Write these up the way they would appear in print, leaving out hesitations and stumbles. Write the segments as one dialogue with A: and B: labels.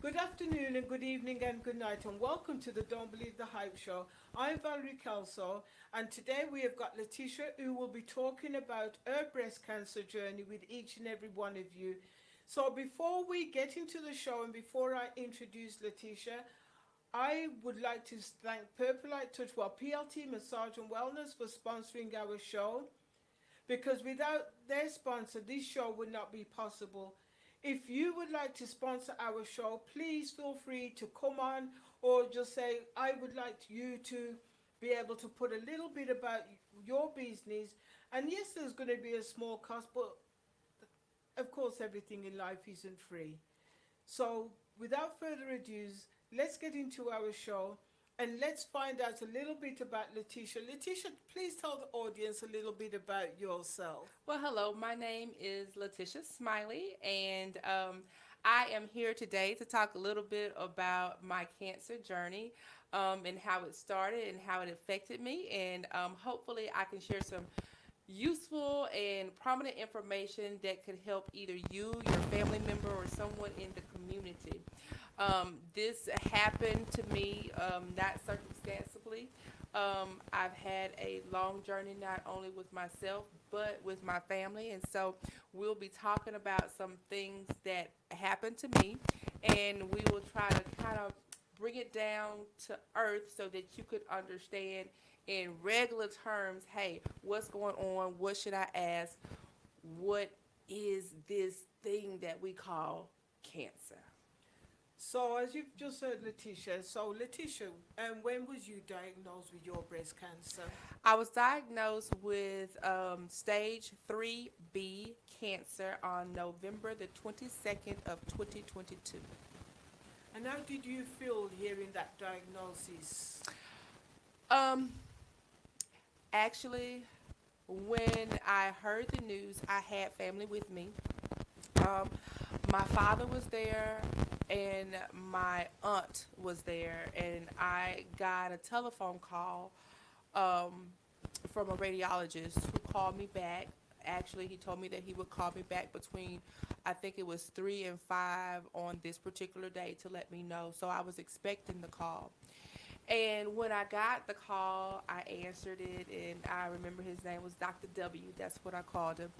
A: Good afternoon and good evening and good night and welcome to the Don't Believe the Hype Show. I'm Valerie Kelso and today we have got Letitia who will be talking about her breast cancer journey with each and every one of you. So before we get into the show and before I introduce Letitia, I would like to thank Purple Light Touch, well, PLT Massage and Wellness for sponsoring our show because without their sponsor, this show would not be possible. If you would like to sponsor our show, please feel free to come on or just say, I would like you to be able to put a little bit about your business. And yes, there's going to be a small cost, but of course, everything in life isn't free. So, without further ado, let's get into our show and let's find out a little bit about Letitia. Letitia, please tell the audience a little bit about yourself.
B: Well, hello. My name is Letitia Smiley, and I am here today to talk a little bit about my cancer journey and how it started and how it affected me. And hopefully, I can share some useful and prominent information that could help either you, your family member, or someone in the community. This happened to me not circumstantially. I've had a long journey not only with myself but with my family, and so we'll be talking about some things that happened to me, and we will try to kind of bring it down to earth so that you could understand in regular terms. Hey, what's going on? What should I ask? What is this thing that we call cancer?
A: So, as you've just heard, Letitia, so Letitia, when was you diagnosed with your breast cancer?
B: I was diagnosed with stage 3B cancer on November the 22nd of 2022.
A: And how did you feel hearing that diagnosis?
B: Um, Actually, when I heard the news, I had family with me. Um, my father was there and my aunt was there, and I got a telephone call um, from a radiologist who called me back. Actually, he told me that he would call me back between, I think it was 3 and 5 on this particular day to let me know. So I was expecting the call. And when I got the call, I answered it, and I remember his name was Dr. W. That's what I called him.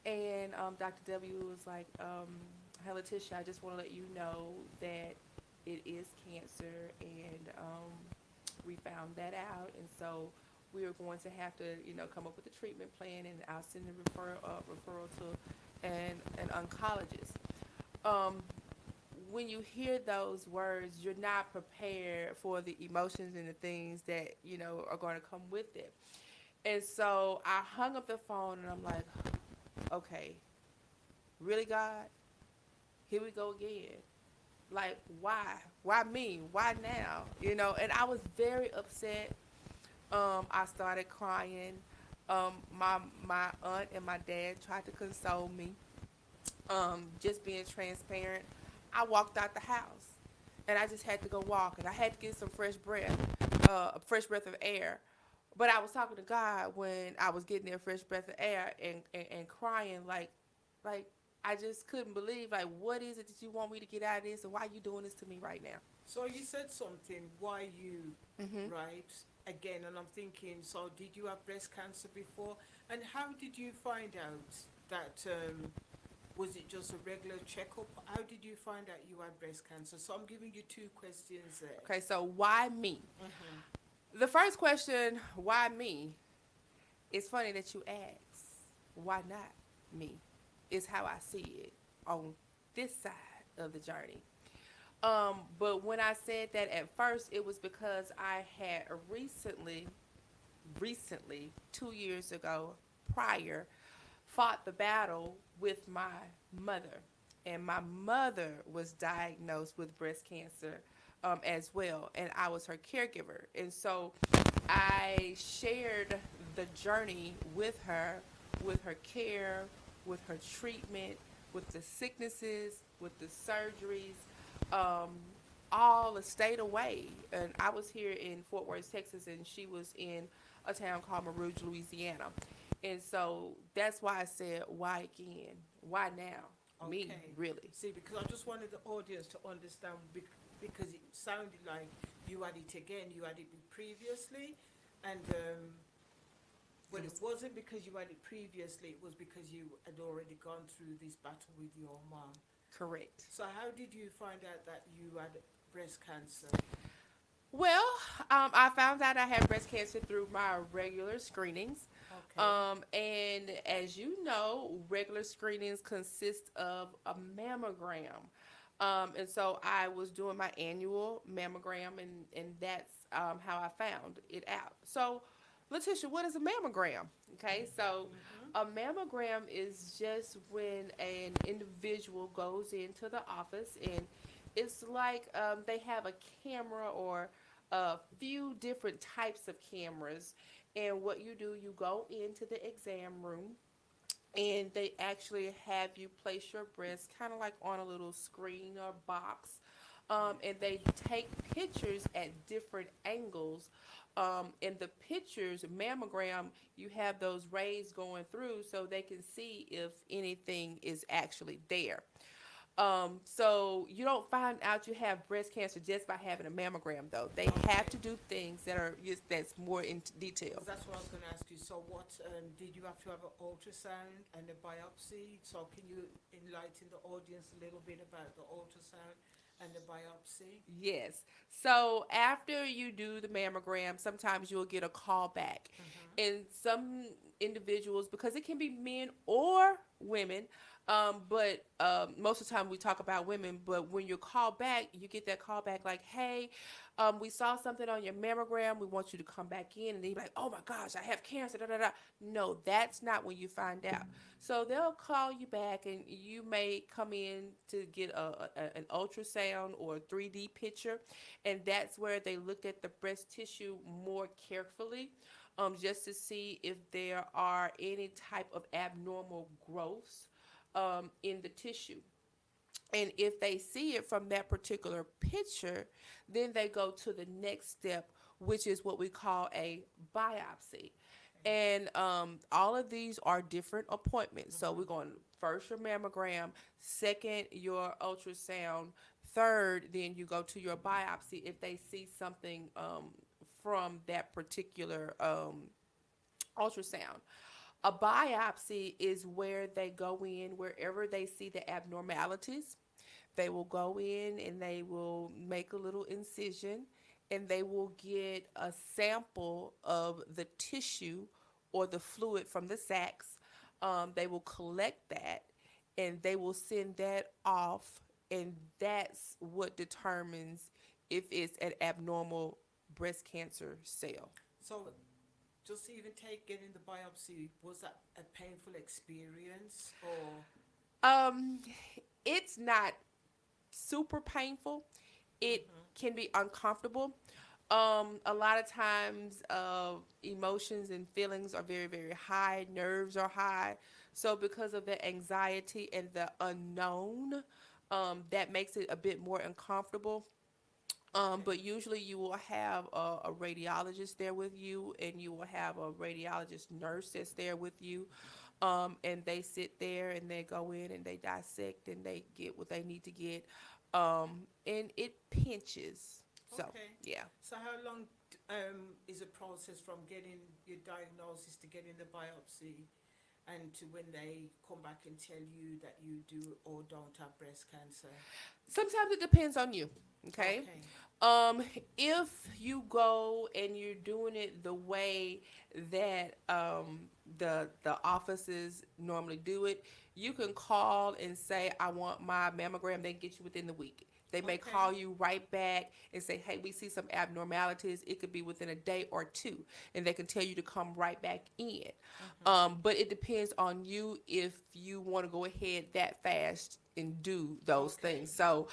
B: And Dr. W was like, "Hey Letitia, I just want to let you know that it is cancer, and we found that out, and so we are going to have to, come up with a treatment plan, and I'll send a referral to an oncologist." Um, when you hear those words, you're not prepared for the emotions and the things that are going to come with it. And so I hung up the phone, and I'm like, okay, really, God? Here we go again. Like, why? Why me? Why now? And I was very upset. I started crying. My aunt and my dad tried to console me. Just being transparent, I walked out the house, and I just had to go walk, and I had to get some a fresh breath of air. But I was talking to God when I was getting that fresh breath of air and crying like I just couldn't believe, like, what is it that you want me to get out of this, and why are you doing this to me right now?
A: So you said something, why you,
B: Hmm.
A: right? Again, and I'm thinking, so did you have breast cancer before? And how did you find out that, was it just a regular checkup? How did you find out you had breast cancer? So I'm giving you two questions there.
B: Okay, so why me?
A: Mm-hmm.
B: The first question, why me? It's funny that you ask, why not me? Is how I see it on this side of the journey. But when I said that at first, it was because I had recently, 2 years ago, prior, fought the battle with my mother. And my mother was diagnosed with breast cancer as well. And I was her caregiver. And so I shared the journey with her care, with her treatment, with the sicknesses, with the surgeries, um, all stayed away. And I was here in Fort Worth, Texas, and she was in a town called Mer Rouge, Louisiana. And so that's why I said, why again? Why now? me,
A: Okay.
B: really.
A: See, because I just wanted the audience to understand because it sounded like you had it again, you had it previously, and but
B: It
A: it
B: was
A: wasn't because you had it previously, it was because you had already gone through this battle with your mom.
B: correct.
A: So how did you find out that you had breast cancer?
B: Well, I found out I had breast cancer through my regular screenings.
A: Okay.
B: And as you know, regular screenings consist of a mammogram. And so I was doing my annual mammogram, and that's how I found it out. So, Letitia, what is a mammogram? Okay, so
A: Mm-hmm.
B: a mammogram is just when an individual goes into the office, and it's like they have a camera or a few different types of cameras. And what you do, you go into the exam room, and they actually have you place your breast kind of like on a little screen or box. And they take pictures at different angles. In the pictures, mammogram, you have those rays going through so they can see if anything is actually there. So you don't find out you have breast cancer just by having a mammogram, though. They have
A: Okay.
B: to do things that are just that's more in detail.
A: Because that's what I was going to ask you. So, what did you have to have an ultrasound and a biopsy? So, can you enlighten the audience a little bit about the ultrasound and the biopsy?
B: Yes. So after you do the mammogram, sometimes you'll get a call back.
A: Mm-hmm.
B: And some individuals, because it can be men or women, but most of the time we talk about women, but when you call back, you get that call back like, hey, we saw something on your mammogram. We want you to come back in. And they're like, oh my gosh, I have cancer. Da, da, da. No, that's not when you find out. So they'll call you back, and you may come in to get an ultrasound or a 3D picture, and that's where they look at the breast tissue more carefully, just to see if there are any type of abnormal growths in the tissue. And if they see it from that particular picture, then they go to the next step, which is what we call a biopsy. And all of these are different appointments. So we're going first your mammogram, second your ultrasound, third then you go to your biopsy if they see something from that particular ultrasound. A biopsy is where they go in wherever they see the abnormalities. They will go in and they will make a little incision, and they will get a sample of the tissue or the fluid from the sacs. They will collect that, and they will send that off, and that's what determines if it's an abnormal breast cancer cell.
A: So, just even getting the biopsy, was that a painful experience or?
B: Um, it's not super painful. It
A: Mm-hmm.
B: can be uncomfortable. A lot of times, emotions and feelings are very, very high. Nerves are high. So, because of the anxiety and the unknown, that makes it a bit more uncomfortable.
A: Okay.
B: But usually you will have a radiologist there with you, and you will have a radiologist nurse that's there with you. And they sit there and they go in and they dissect and they get what they need to get. And it pinches. So,
A: Okay.
B: yeah.
A: So, how long is a process from getting your diagnosis to getting the biopsy and to when they come back and tell you that you do or don't have breast cancer?
B: Sometimes it depends on you. Okay.
A: Okay.
B: Um, if you go and you're doing it the way that the offices normally do it, you can call and say, I want my mammogram. They can get you within the week. They may
A: Okay.
B: call you right back and say, hey, we see some abnormalities. It could be within a day or two, and they can tell you to come right back in.
A: Mm-hmm.
B: But it depends on you if you want to go ahead that fast and do those
A: Okay.
B: things. So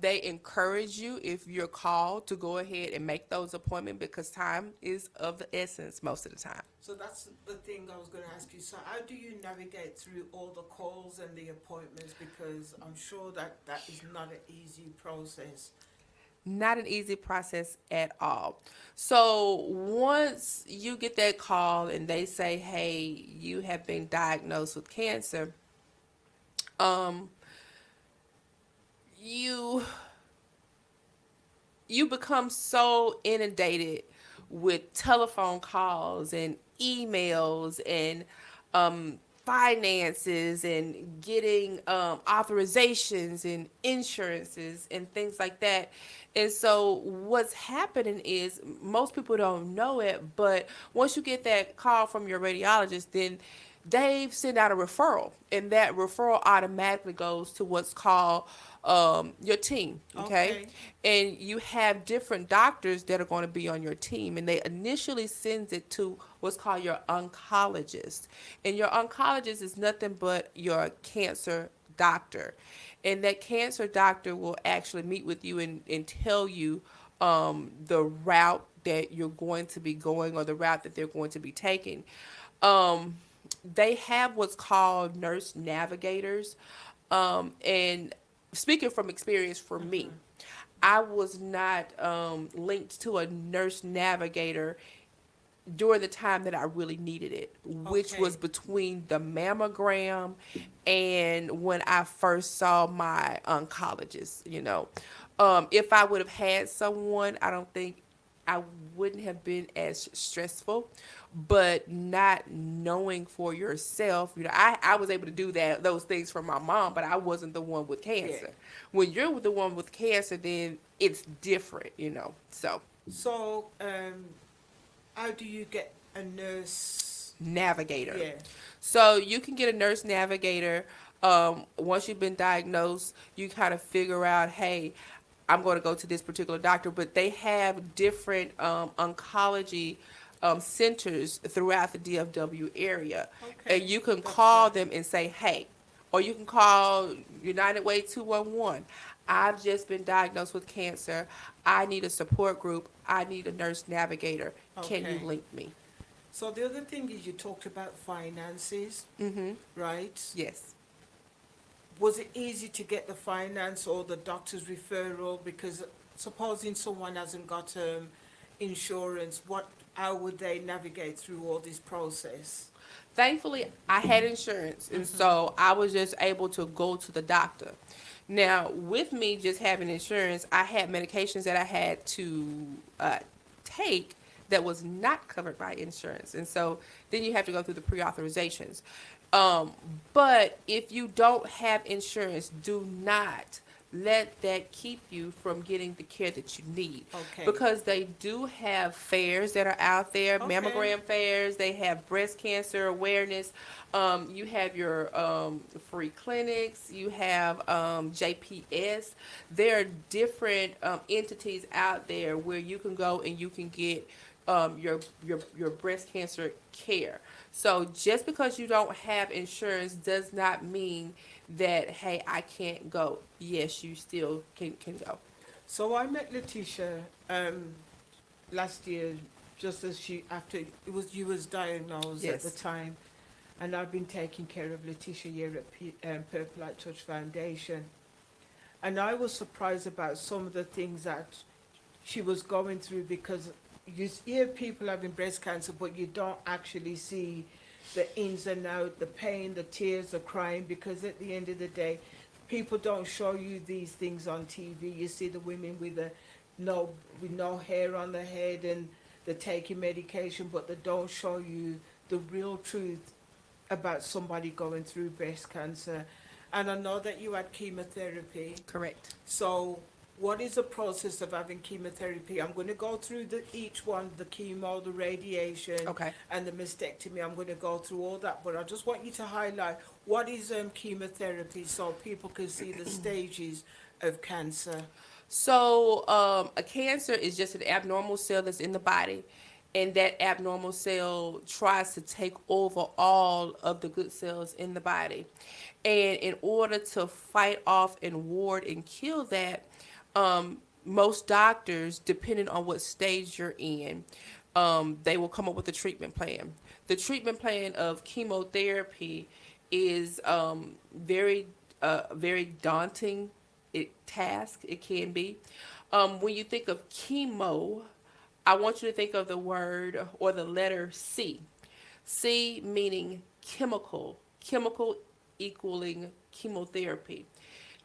B: they encourage you, if you're called, to go ahead and make those appointments because time is of the essence most of the time.
A: So that's the thing I was going to ask you. So how do you navigate through all the calls and the appointments? Because I'm sure that that is not an easy process.
B: Not an easy process at all. So once you get that call and they say, hey, you have been diagnosed with cancer, you you become so inundated with telephone calls and emails and um, finances and getting authorizations and insurances and things like that. And so what's happening is most people don't know it, but once you get that call from your radiologist, then they send out a referral, and that referral automatically goes to what's called your team. Okay,
A: Okay.
B: and you have different doctors that are going to be on your team, and they initially sends it to what's called your oncologist, and your oncologist is nothing but your cancer doctor, and that cancer doctor will actually meet with you and tell you the route that you're going to be going, or the route that they're going to be taking. um, they have what's called nurse navigators. And speaking from experience for me, I was not linked to a nurse navigator during the time that I really needed it, which was
A: Okay.
B: between the mammogram and when I first saw my oncologist. If I would have had someone, I don't think I wouldn't have been as stressful. But not knowing for yourself, I was able to do those things for my mom, but I wasn't the one with
A: Yeah.
B: cancer. When you're the one with cancer, then it's different. So
A: So, how do you get a nurse?
B: navigator.
A: Yeah.
B: So you can get a nurse navigator. Once you've been diagnosed, you kind of figure out, hey, I'm going to go to this particular doctor, but they have different oncology centers throughout the DFW area. And
A: Okay.
B: you can
A: That's
B: call
A: nice.
B: them and say, hey, or you can call United Way 211. I've just been diagnosed with cancer. I need a support group. I need a nurse navigator. Can you
A: Okay.
B: link me?
A: So the other thing is you talked about finances,
B: Mm-hmm.
A: right?
B: Yes.
A: Was it easy to get the finance or the doctor's referral? Because supposing someone hasn't got insurance, how would they navigate through all this process?
B: Thankfully, I had insurance, and so I was just able to go to the doctor. Now, with me just having insurance, I had medications that I had to take that was not covered by insurance, and so then you have to go through the pre-authorizations. Um, but if you don't have insurance, do not let that keep you from getting the care that you need,
A: Okay.
B: because they do have fairs that are out there,
A: Okay.
B: mammogram fairs. They have breast cancer awareness. You have your free clinics. You have JPS. There are different entities out there where you can go and you can get your breast cancer care. So just because you don't have insurance does not mean that, hey, I can't go. Yes, you still can go.
A: So I met Letitia last year, just as she after it was you was diagnosed at the
B: Yes.
A: time, and I've been taking care of Letitia here at Purple Light Touch Foundation, and I was surprised about some of the things that she was going through, because you hear people having breast cancer, but you don't actually see the ins and out, the pain, the tears, the crying, because at the end of the day, people don't show you these things on TV. You see the women with no with no hair on their head and they're taking medication, but they don't show you the real truth about somebody going through breast cancer. And I know that you had chemotherapy.
B: Correct.
A: So, what is the process of having chemotherapy? I'm going to go through each one, the chemo, the radiation,
B: Okay.
A: and the mastectomy. I'm going to go through all that, but I just want you to highlight what is chemotherapy so people can see the stages of cancer.
B: So, a cancer is just an abnormal cell that's in the body, and that abnormal cell tries to take over all of the good cells in the body. And in order to fight off and ward and kill that, most doctors, depending on what stage you're in, they will come up with a treatment plan. The treatment plan of chemotherapy is very daunting task. It can be. When you think of chemo, I want you to think of the word or the letter C. C meaning chemical, chemical equaling chemotherapy.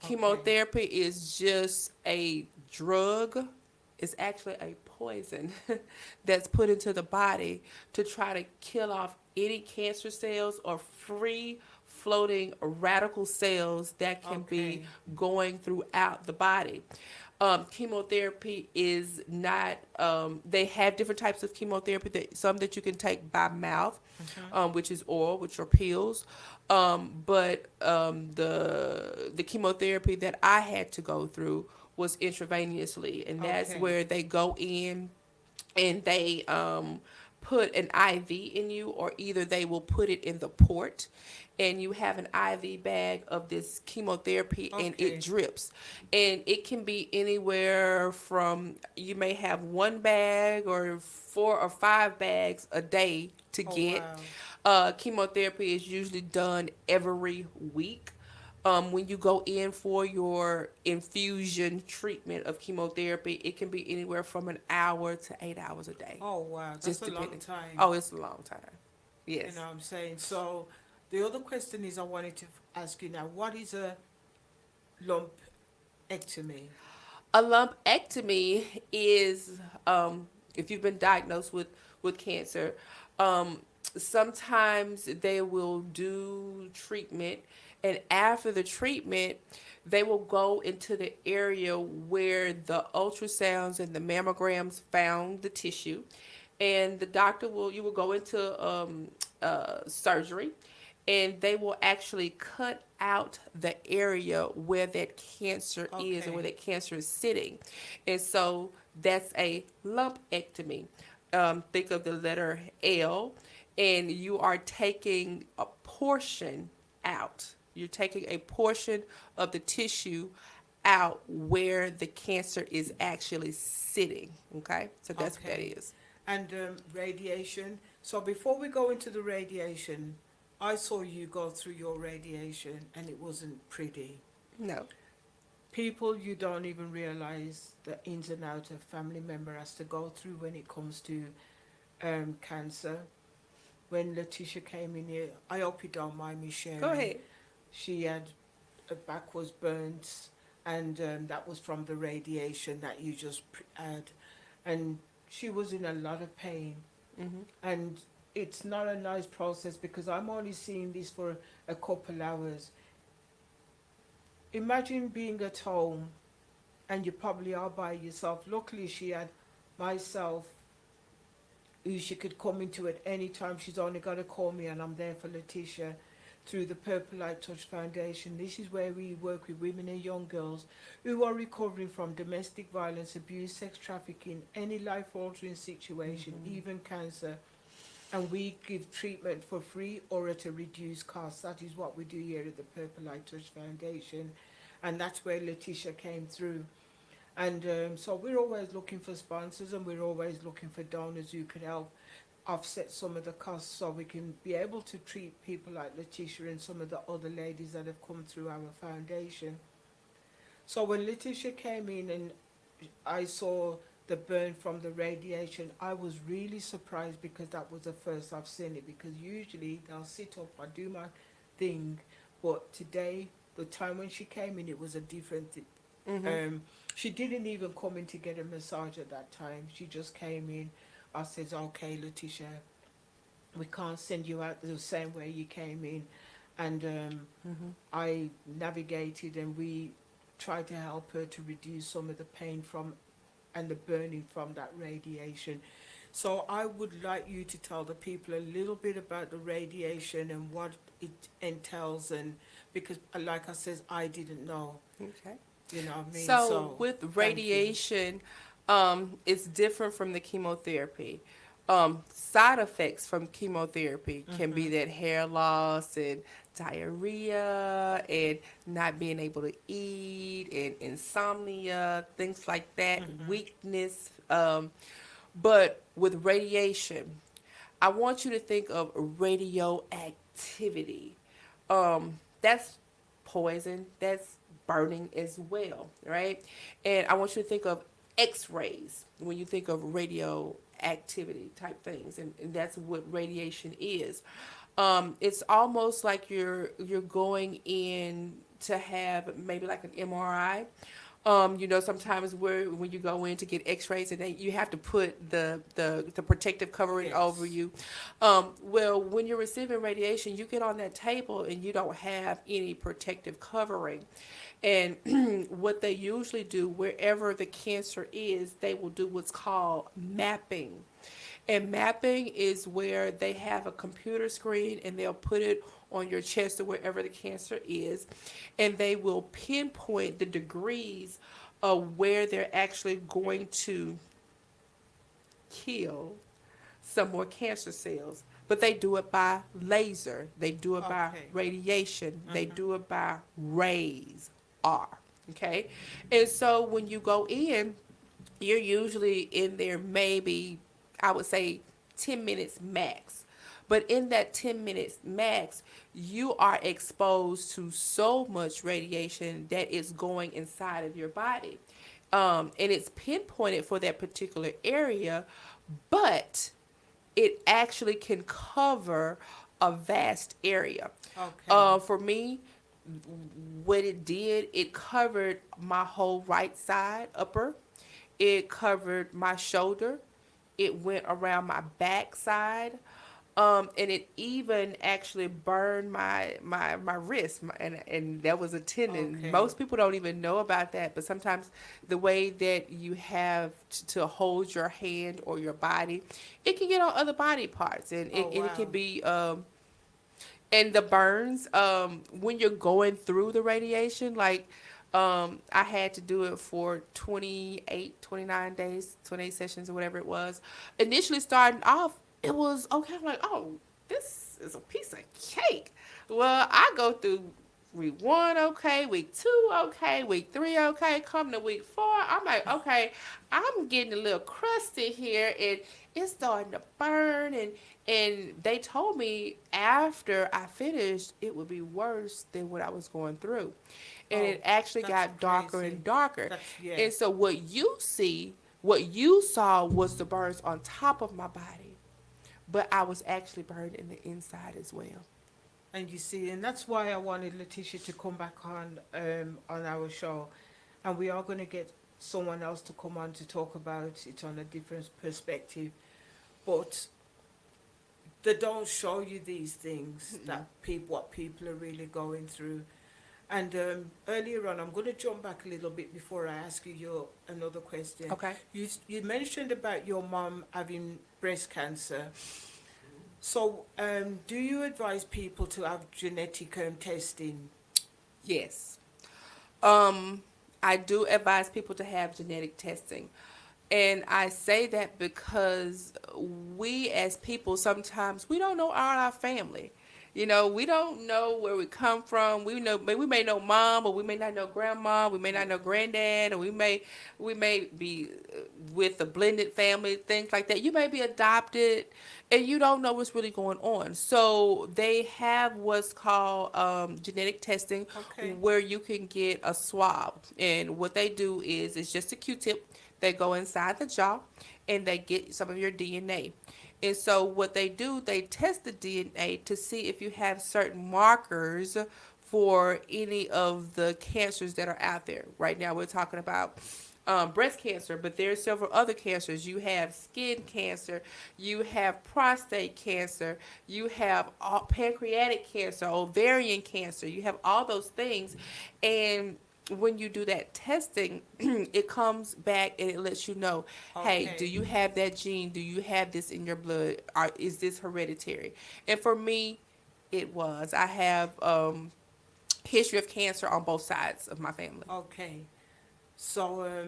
A: Okay.
B: Chemotherapy is just a drug. It's actually a poison that's put into the body to try to kill off any cancer cells or free floating radical cells that can be
A: Okay.
B: going throughout the body. Chemotherapy is not, they have different types of chemotherapy, some that you can take by mouth,
A: Mm-hmm.
B: which is oral, which are pills. But the chemotherapy that I had to go through was intravenously, and that's
A: Okay.
B: where they go in and they put an IV in you, or either they will put it in the port, and you have an IV bag of this chemotherapy, and it
A: Okay.
B: drips. And it can be anywhere from, you may have one bag or 4 or 5 bags a day to
A: Oh
B: get.
A: wow.
B: Chemotherapy is usually done every week. When you go in for your infusion treatment of chemotherapy, it can be anywhere from an hour to 8 hours a day,
A: Oh wow. That's
B: just
A: a long
B: depending.
A: time.
B: Oh, it's a long time.
A: You
B: Yes.
A: know what I'm saying? So the other question is I wanted to ask you now, what is a lumpectomy?
B: A lumpectomy is, if you've been diagnosed with cancer, um, sometimes they will do treatment, and after the treatment, they will go into the area where the ultrasounds and the mammograms found the tissue, and the doctor will you will go into surgery, and they will actually cut out the area where that cancer is and where
A: Okay.
B: that cancer is sitting. And so that's a lumpectomy. Think of the letter L, and you are taking a portion out. You're taking a portion of the tissue out where the cancer is actually sitting. Okay, so that's what that
A: Okay.
B: is.
A: And radiation. So before we go into the radiation, I saw you go through your radiation and it wasn't pretty.
B: No.
A: People, you don't even realize the ins and outs a family member has to go through when it comes to cancer. When Letitia came in here, I hope you don't mind me
B: Go
A: sharing.
B: ahead.
A: She had, her back was burnt, and that was from the radiation that you just had. And she was in a lot of pain.
B: Hmm.
A: And it's not a nice process because I'm only seeing this for a couple hours. Imagine being at home and you probably are by yourself. Luckily, she had myself, who she could come into at any time. She's only got to call me, and I'm there for Letitia through the Purple Light Touch Foundation. This is where we work with women and young girls who are recovering from domestic violence, abuse, sex trafficking, any life altering situation,
B: Hmm.
A: even cancer. And we give treatment for free or at a reduced cost. That is what we do here at the Purple Light Touch Foundation. And that's where Letitia came through. And so we're always looking for sponsors, and we're always looking for donors who could help offset some of the costs so we can be able to treat people like Letitia and some of the other ladies that have come through our foundation. So when Letitia came in and I saw the burn from the radiation, I was really surprised because that was the first I've seen it. Because usually they'll sit up, I do my thing, but today, the time when she came in, it was a different thing.
B: Hmm.
A: Um, she didn't even come in to get a massage at that time. She just came in. I said, "Okay, Letitia, we can't send you out the same way you came in," and
B: Hmm.
A: I navigated and we tried to help her to reduce some of the pain from and the burning from that radiation. So I would like you to tell the people a little bit about the radiation and what it entails, and because like I says, I didn't know,
B: Okay.
A: you know what I mean?
B: So
A: So
B: with
A: thank you.
B: radiation, it's different from the chemotherapy. Side effects from chemotherapy can be
A: Mhm.
B: that hair loss and diarrhea and not being able to eat and insomnia, things like that,
A: Mhm.
B: weakness. But with radiation, I want you to think of radioactivity. That's poison, that's burning as well, right? And I want you to think of x-rays when you think of radioactivity type things, and that's what radiation is. It's almost like you're going in to have maybe like an MRI. Sometimes when you go in to get X-rays and you have to put the protective covering over
A: Yes.
B: you. Well, when you're receiving radiation, you get on that table and you don't have any protective covering. And what they usually do, wherever the cancer is, they will do what's called mapping. And mapping is where they have a computer screen and they'll put it on your chest or wherever the cancer is, and they will pinpoint the degrees of where they're actually going to kill some more cancer cells. But they do it by laser, they do it by
A: Okay.
B: radiation, they
A: Mhm.
B: do it by rays, R. Okay? And so when you go in, you're usually in there maybe, I would say, 10 minutes max. But in that 10 minutes max, you are exposed to so much radiation that is going inside of your body. And it's pinpointed for that particular area, but it actually can cover a vast area.
A: Okay.
B: For me, what it did, it covered my whole right side, upper. It covered my shoulder. It went around my backside. And it even actually burned my wrist, and that was a tendon.
A: Okay.
B: Most people don't even know about that, but sometimes the way that you have to hold your hand or your body, it can get on other body parts, and
A: Oh
B: it can
A: wow.
B: be and the burns when you're going through the radiation, like I had to do it for 28, 29 days, 28 sessions or whatever it was. Initially starting off, it was okay. I'm like, oh, this is a piece of cake. Well, I go through week 1, okay, week 2, okay, week 3, okay, come to week 4. I'm like, okay, I'm getting a little crusty here, and it's starting to burn, and they told me after I finished, it would be worse than what I was going through. And
A: Oh,
B: it actually
A: that's
B: got darker
A: crazy.
B: and darker.
A: That's yeah.
B: And so what you saw was the burns on top of my body, but I was actually burned in the inside as well.
A: And you see, and that's why I wanted Letitia to come back on our show, and we are going to get someone else to come on to talk about it on a different perspective. But they don't show you these things
B: Mm-mm.
A: that people what people are really going through. And earlier on, I'm going to jump back a little bit before I ask you your another question.
B: Okay.
A: You mentioned about your mom having breast cancer. So, do you advise people to have genetic testing?
B: Yes. Um, I do advise people to have genetic testing. And I say that because we as people sometimes we don't know our family. We don't know where we come from. We may know mom, or we may not know grandma. We may not know granddad, or we may be with a blended family, things like that. You may be adopted, and you don't know what's really going on. So they have what's called genetic testing,
A: Okay.
B: where you can get a swab, and what they do is it's just a Q-tip. They go inside the jaw and they get some of your DNA. And so what they do, they test the DNA to see if you have certain markers for any of the cancers that are out there. Right now we're talking about breast cancer, but there's several other cancers. You have skin cancer, you have prostate cancer, you have pancreatic cancer, ovarian cancer. You have all those things, and when you do that testing, it comes back and it lets you know, hey, do
A: Okay.
B: you have that gene? Do you have this in your blood? Is this hereditary? And for me, it was. I have history of cancer on both sides of my family.
A: Okay. So,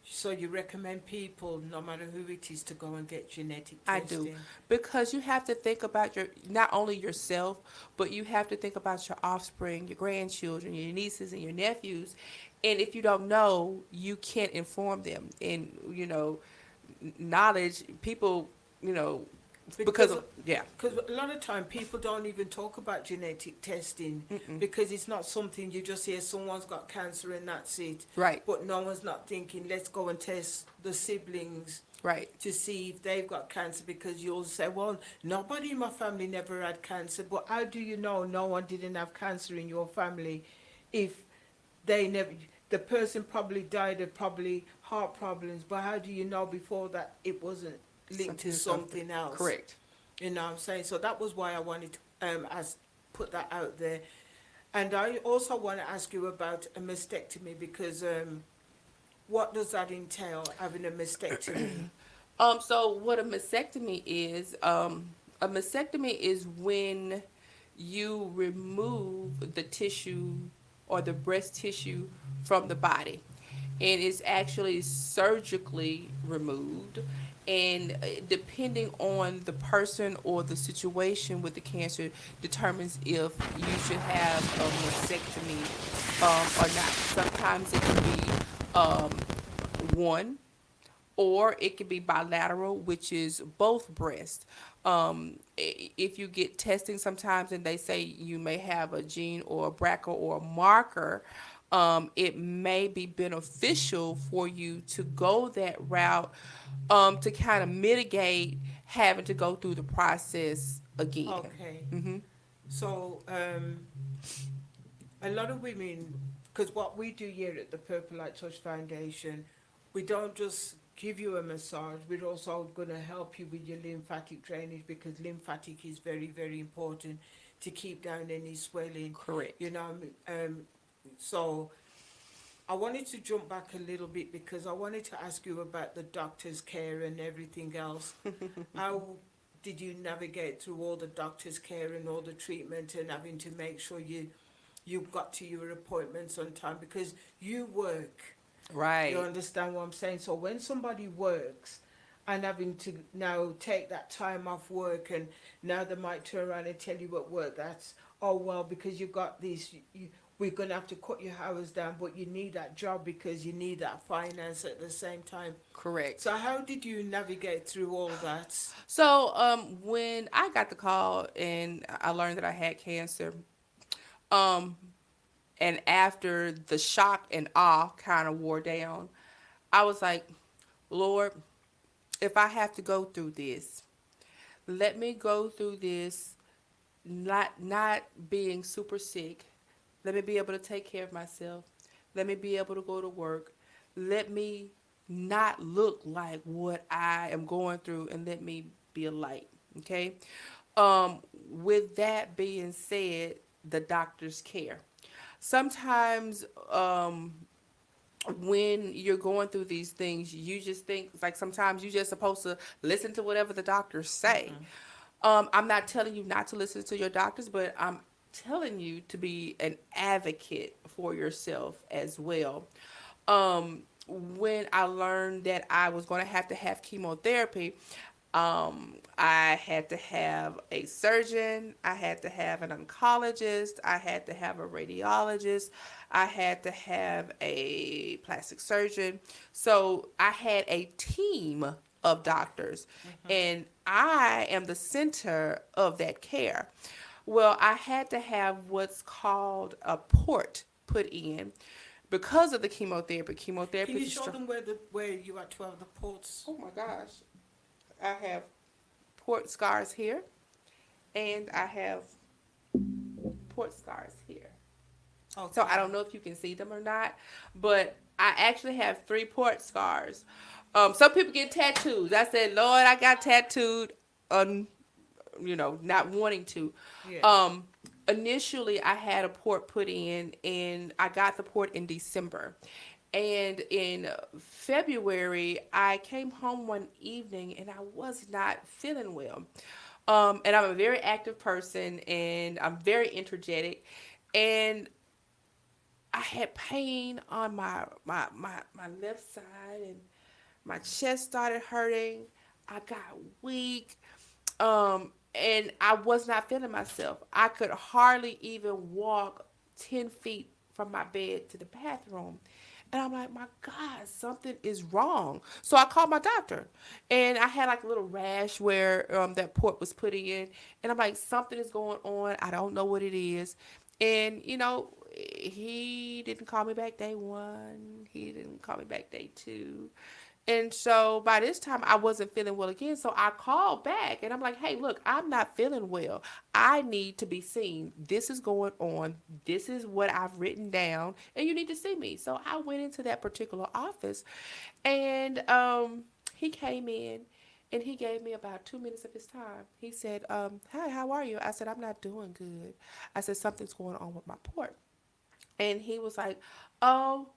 A: so you recommend people, no matter who it is, to go and get genetic
B: I do,
A: testing?
B: because you have to think about your not only yourself, but you have to think about your offspring, your grandchildren, your nieces and your nephews. And if you don't know, you can't inform them. And knowledge, people, you know, because
A: Because
B: of yeah.
A: Because a lot of time people don't even talk about genetic testing
B: Mm-mm.
A: because it's not something you just hear someone's got cancer and that's it.
B: Right,
A: But no one's not thinking, let's go and test the siblings
B: right.
A: to see if they've got cancer, because you'll say, well, nobody in my family never had cancer. But how do you know no one didn't have cancer in your family? if they never, the person probably died of probably heart problems, but how do you know before that it wasn't linked to
B: Something.
A: something else?
B: Correct.
A: You know what I'm saying? So that was why I wanted to put that out there. And I also want to ask you about a mastectomy because what does that entail, having a mastectomy?
B: So what a mastectomy is when you remove the tissue or the breast tissue from the body, and it's actually surgically removed. And depending on the person or the situation with the cancer, determines if you should have a mastectomy or not. Sometimes it can be one, or it could be bilateral, which is both breasts. If you get testing sometimes and they say you may have a gene or a BRCA or a marker, it may be beneficial for you to go that route, to kind of mitigate having to go through the process again.
A: Okay.
B: Hmm.
A: So a lot of women, because what we do here at the Purple Light Touch Foundation, we don't just give you a massage, we're also going to help you with your lymphatic drainage because lymphatic is very, very important to keep down any swelling.
B: Correct.
A: You know, so I wanted to jump back a little bit because I wanted to ask you about the doctor's care and everything else. How did you navigate through all the doctor's care and all the treatment and having to make sure you got to your appointments on time because you work. You
B: Right.
A: understand what I'm saying? So when somebody works and having to now take that time off work and now they might turn around and tell you at work that's, oh well, because you've got this, we're going to have to cut your hours down, but you need that job because you need that finance at the same time.
B: Correct.
A: So how did you navigate through all that?
B: So when I got the call and I learned that I had cancer, um, and after the shock and awe kind of wore down, I was like, Lord, if I have to go through this, let me go through this, not being super sick. Let me be able to take care of myself. Let me be able to go to work. Let me not look like what I am going through, and let me be a light. Okay. Um, with that being said, the doctor's care. Sometimes when you're going through these things, you just think like sometimes you're just supposed to listen to whatever the doctors say.
A: Mm-hmm.
B: I'm not telling you not to listen to your doctors, but I'm telling you to be an advocate for yourself as well. Um, when I learned that I was going to have chemotherapy, I had to have a surgeon, I had to have an oncologist, I had to have a radiologist, I had to have a plastic surgeon. So I had a team of doctors,
A: Mm-hmm.
B: and I am the center of that care. Well, I had to have what's called a port put in because of the chemotherapy. Chemotherapy
A: Can you
B: is a
A: show them where you are to have the ports?
B: Oh my gosh. I have port scars here, and I have port scars here. So I
A: Okay.
B: don't know if you can see them or not, but I actually have three port scars. Some people get tattoos. I said, Lord, I got tattooed on, not wanting to.
A: Yeah.
B: Um, Initially, I had a port put in, and I got the port in December. And in February, I came home one evening and I was not feeling well. And I'm a very active person and I'm very energetic. And I had pain on my left side, and my chest started hurting. I got weak. And I was not feeling myself. I could hardly even walk 10 feet from my bed to the bathroom. And I'm like, my God, something is wrong. So I called my doctor, and I had like a little rash where that port was put in. And I'm like, something is going on. I don't know what it is. And, he didn't call me back day one. He didn't call me back day two. And so by this time, I wasn't feeling well again. So I called back and I'm like, hey, look, I'm not feeling well. I need to be seen. This is going on. This is what I've written down, and you need to see me. So I went into that particular office, and he came in and he gave me about 2 minutes of his time. He said, hi, how are you? I said, I'm not doing good. I said, something's going on with my port. And he was like, oh,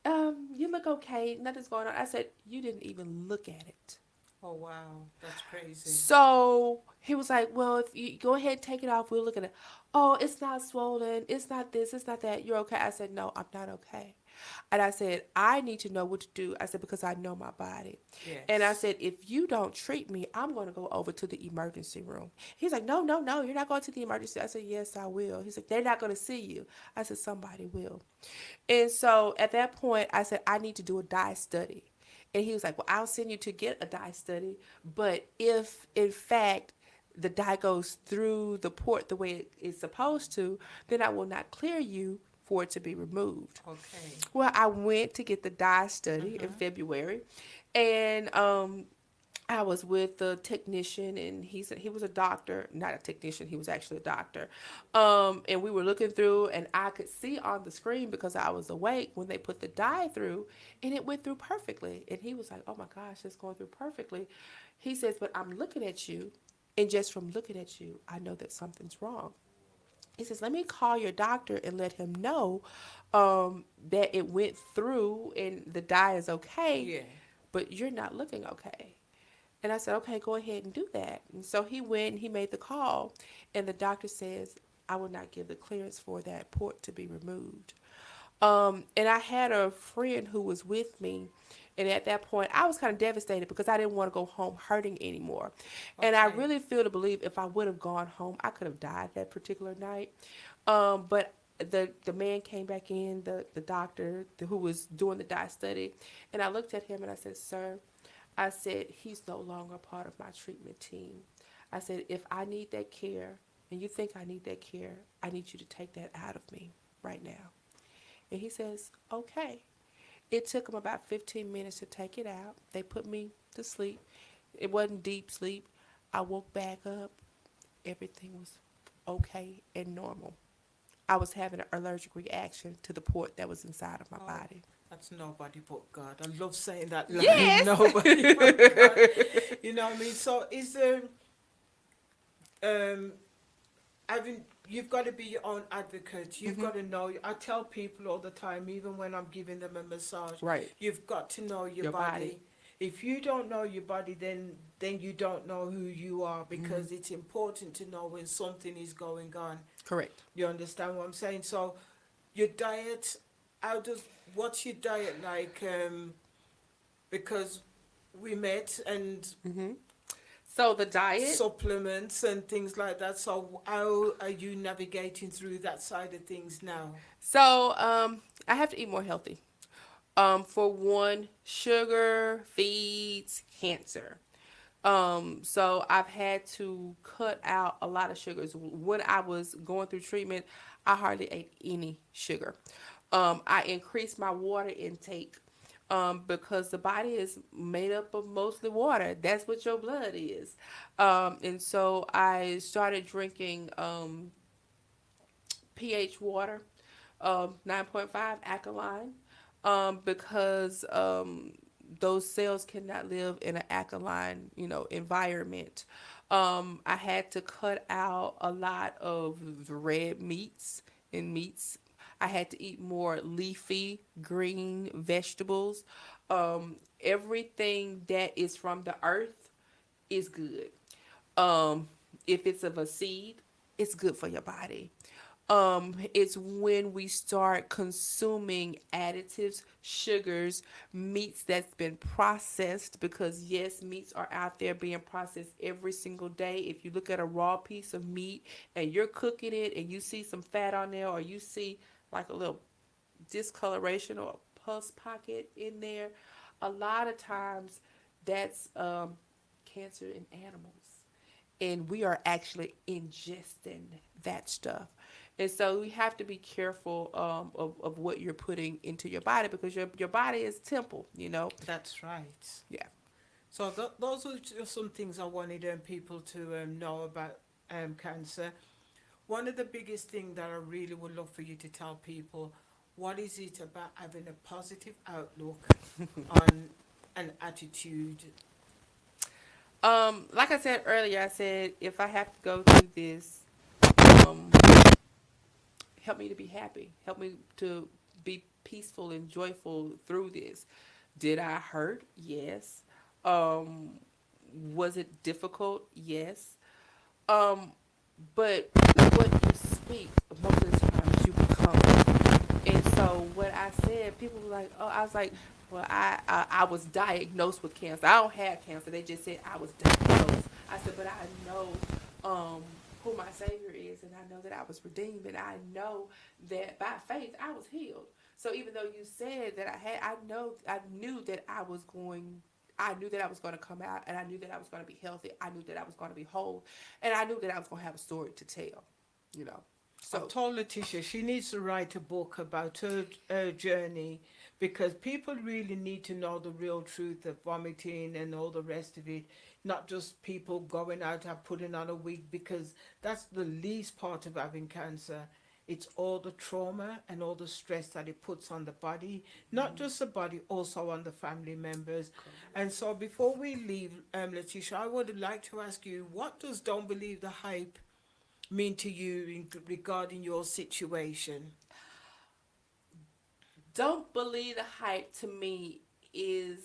B: you look okay. Nothing's going on. I said, you didn't even look at it.
A: Oh, wow. That's crazy.
B: So he was like, well, if you go ahead and take it off, we'll look at it. Oh, it's not swollen. It's not this. It's not that. You're okay. I said, no, I'm not okay. And I said, I need to know what to do. I said, because I know my body. And I
A: Yes.
B: said, if you don't treat me, I'm going to go over to the emergency room. He's like, no, no, no, you're not going to the emergency. I said, yes, I will. He's like, they're not going to see you. I said, somebody will. And so at that point, I said, I need to do a dye study. And he was like, well, I'll send you to get a dye study. But if, in fact, the dye goes through the port the way it's supposed to, then I will not clear you for it to be removed.
A: Okay.
B: Well, I went to get the dye study in
A: Mm-hmm.
B: February, and I was with the technician, and he said he was a doctor, not a technician. He was actually a doctor, and we were looking through, and I could see on the screen because I was awake when they put the dye through, and it went through perfectly. And he was like, "Oh my gosh, it's going through perfectly." He says, "But I'm looking at you, and just from looking at you, I know that something's wrong." He says, let me call your doctor and let him know that it went through and the dye is okay,
A: Yeah.
B: but you're not looking okay. And I said, okay, go ahead and do that. And so he went and he made the call, and the doctor says, I will not give the clearance for that port to be removed. And I had a friend who was with me. And at that point, I was kind of devastated because I didn't want to go home hurting anymore. And I
A: Okay.
B: really feel to believe if I would have gone home, I could have died that particular night. But the man came back in, the doctor who was doing the dye study, and I looked at him and I said, sir, I said, he's no longer part of my treatment team. I said, if I need that care and you think I need that care, I need you to take that out of me right now. And he says, okay. It took him about 15 minutes to take it out. They put me to sleep. It wasn't deep sleep. I woke back up. Everything was okay and normal. I was having an allergic reaction to the port that was inside of my
A: Oh,
B: body.
A: that's nobody but God. I love saying that line.
B: Yes.
A: Nobody but God. You know what I mean? So, is there um having you've got to be your own advocate. You've
B: Hmm.
A: got to know. I tell people all the time, even when I'm giving them a massage,
B: Right.
A: you've got to know your
B: Your body.
A: body. If you don't know your body, then you don't know who you are,
B: Hmm.
A: because it's important to know when something is going on.
B: Correct.
A: You understand what I'm saying? So your diet, how does what's your diet like? Because we met, and
B: Hmm. So the diet.
A: supplements and things like that. So how are you navigating through that side of things now?
B: So I have to eat more healthy. For one, sugar feeds cancer. So I've had to cut out a lot of sugars. When I was going through treatment, I hardly ate any sugar. I increased my water intake because the body is made up of mostly water. That's what your blood is. And so I started drinking pH water, 9.5 alkaline, because those cells cannot live in an alkaline, environment. I had to cut out a lot of red meats and meats. I had to eat more leafy green vegetables. Everything that is from the earth is good. Um, if it's of a seed, it's good for your body. It's when we start consuming additives, sugars, meats that's been processed, because yes, meats are out there being processed every single day. If you look at a raw piece of meat and you're cooking it and you see some fat on there, or you see like a little discoloration or a pus pocket in there, a lot of times that's cancer in animals. and we are actually ingesting that stuff. And so we have to be careful of what you're putting into your body, because your body is temple, you know?
A: That's right.
B: Yeah.
A: So those are just some things I wanted people to know about cancer. One of the biggest things that I really would love for you to tell people, what is it about having a positive outlook on an attitude?
B: Like I said earlier, I said if I have to go through this, um, help me to be happy. Help me to be peaceful and joyful through this. Did I hurt? Yes. Um, was it difficult? Yes. Um, but what you speak, most of the times you become. And so what I said, people were like, oh, I was like, well, I was diagnosed with cancer. I don't have cancer. They just said I was diagnosed. I said, but I know who my Savior is, and I know that I was redeemed, and I know that by faith I was healed. So even though you said that I knew that I knew that I was going to come out, and I knew that I was going to be healthy. I knew that I was going to be whole, and I knew that I was going to have a story to tell, you know.
A: I've
B: So,
A: told Letitia she needs to write a book about her journey, because people really need to know the real truth of vomiting and all the rest of it, not just people going out and putting on a wig, because that's the least part of having cancer. It's all the trauma and all the stress that it puts on the body, not just the body, also on the family members. And so before we leave, Letitia, I would like to ask you, what does Don't Believe the Hype mean to you regarding your situation?
B: don't believe the hype to me is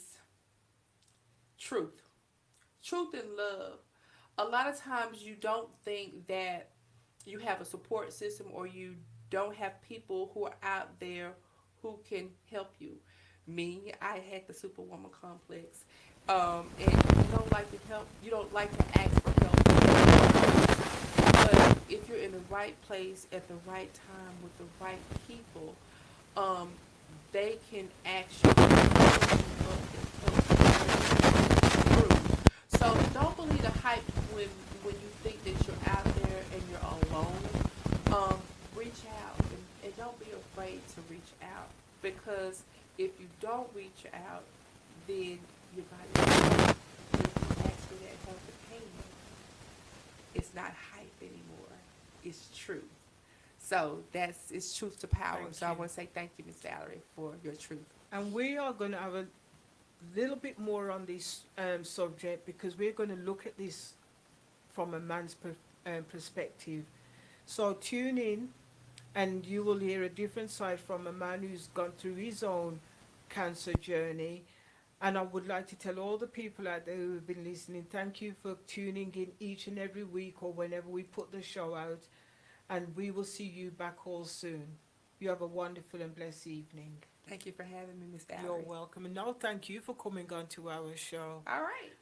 B: truth. Truth and love. A lot of times you don't think that you have a support system, or you don't have people who are out there who can help you. Me, I had the superwoman complex. And you don't like to help, you don't like to ask for help. But if you're in the right place at the right time with the right people, um, they can actually help through. So don't believe the hype when you think that you're out there and you're alone. Reach out, and don't be afraid to reach out, because if you don't reach out, then your body actually that help the pain. It's not hype anymore. It's truth. So that's it's truth to power.
A: Thank
B: So I
A: you.
B: want to say thank you, Miss Valerie, for your truth.
A: And we are going to have a little bit more on this subject, because we're going to look at this from a man's perspective. So tune in, and you will hear a different side from a man who's gone through his own cancer journey. And I would like to tell all the people out there who have been listening, thank you for tuning in each and every week or whenever we put the show out. And we will see you back all soon. You have a wonderful and blessed evening.
B: Thank you for having me, Miss
A: You're
B: Valerie.
A: welcome. And now thank you for coming on to our show.
B: All right.